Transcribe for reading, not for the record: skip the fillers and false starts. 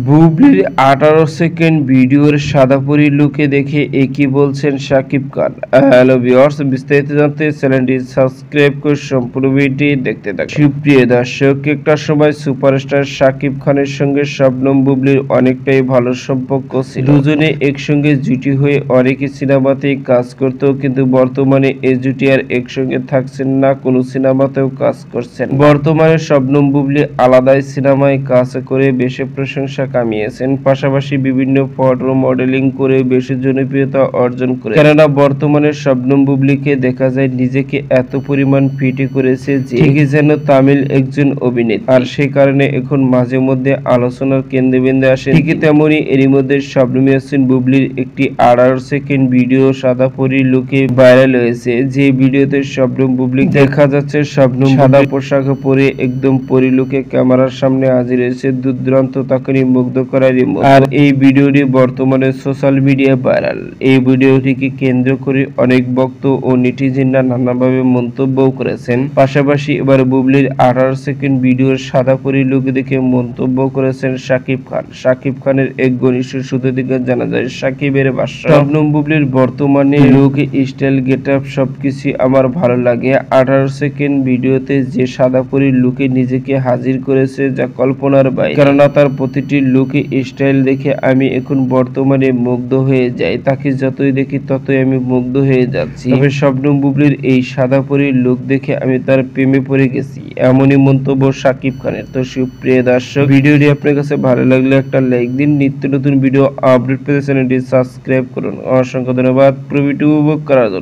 বুবলির 18 সেকেন্ড ভিডিওর সাদাপরি লুকে দেখে একই বলছেন শাকিব খান। হ্যালো ভিউয়ার্স, বিস্তারিত জানতে চ্যানেলটি সাবস্ক্রাইব করে সম্পূর্ণ ভিডিওটি দেখতে থাকুন। সুপ্রিয় দর্শক, একটা সময় সুপারস্টার শাকিব খানের সঙ্গে শবনম বুবলির অনেকটাই ভালো সম্পর্ক ছিল। দুজনে একসঙ্গে জুটি হয়ে অনেক সিনেমাতেই কাজ করত, কিন্তু বর্তমানে এই জুটি আর একসঙ্গে থাকছেন না, কোনো সিনেমাতেও কাজ করছেন। বর্তমানে শবনম বুবলি আলাদাই সিনেমায় কাজ করে বেশি প্রশংসা কামিয়েছেন, পাশাপাশি বিভিন্ন ফটো মডেলিং করে বেশি জনপ্রিয়তা অর্জন করে। কেননা বর্তমানে শবনম বুবলিকে দেখা যায় নিজেকে এত পরিমাণ ফিটে করেছে যে ঠিকই যেন তামিল একজন অভিনেত্রী, আর সেই কারণে এখন মাঝে মধ্যে আলোচনার কেন্দ্রবিন্দু আসে। ঠিকই তেমনি এরই মধ্যে শবনম ইয়াসমিন বুবলির একটি 18 সেকেন্ড ভিডিও সাদা পরি লুকে ভাইরাল হয়েছে। যে ভিডিওতে শবনম বুবলি দেখা যাচ্ছে শবনম সাদা পোশাক পরে একদম পরি লুকে ক্যামেরার সামনে হাজির হয়েছে, দুর্দান্ত তাকে মুগ্ধ করার মতো। আর এই ভিডিওটি বর্তমানে সোশ্যাল মিডিয়া ভাইরাল। এই ভিডিওটিকে কেন্দ্র করে অনেক ভক্ত ও নেটিজেনরা নানাভাবে মন্তব্য করেছেন। পাশাপাশি এবার বুবলির 18 সেকেন্ড ভিডিওর সাদা পরি লুক দেখে মন্তব্য করেছেন শাকিব খান। শাকিব খানের এক ঘনিষ্ঠ সূত্র থেকে জানা যায়, শাকিবের ভাষ্য, শবনম বুবলির বর্তমানে লুক, স্টাইল, গেটআপ সবকিছু আমার ভালো লাগে। 18 সেকেন্ড ভিডিওতে যে সাদা পরি লুকে নিজেকে হাজির করেছে যা কল্পনার বাইরে। কেননা তার প্রতিটি লুকে স্টাইল দেখে আমি এখন বর্তমানে মুগ্ধ হয়ে যাই। তাকে যতই দেখি ততই আমি মুগ্ধ হয়ে যাচ্ছি। তবে শবনম বুবলির এই সাদা পরীর লুক দেখে আমি তার প্রেমে পড়ে গেছি, এমনই মন্তব্য শাকিব খানের। তো সুপ্রিয় দর্শক, ভিডিওটি আপনার কাছে ভালো লাগলে একটা লাইক দিন। নিত্য নতুন ভিডিও আপডেট পেতে চ্যানেলটি সাবস্ক্রাইব করুন। অসংখ্য ধন্যবাদ পুরো ভিডিও উপভোগ করার জন্য।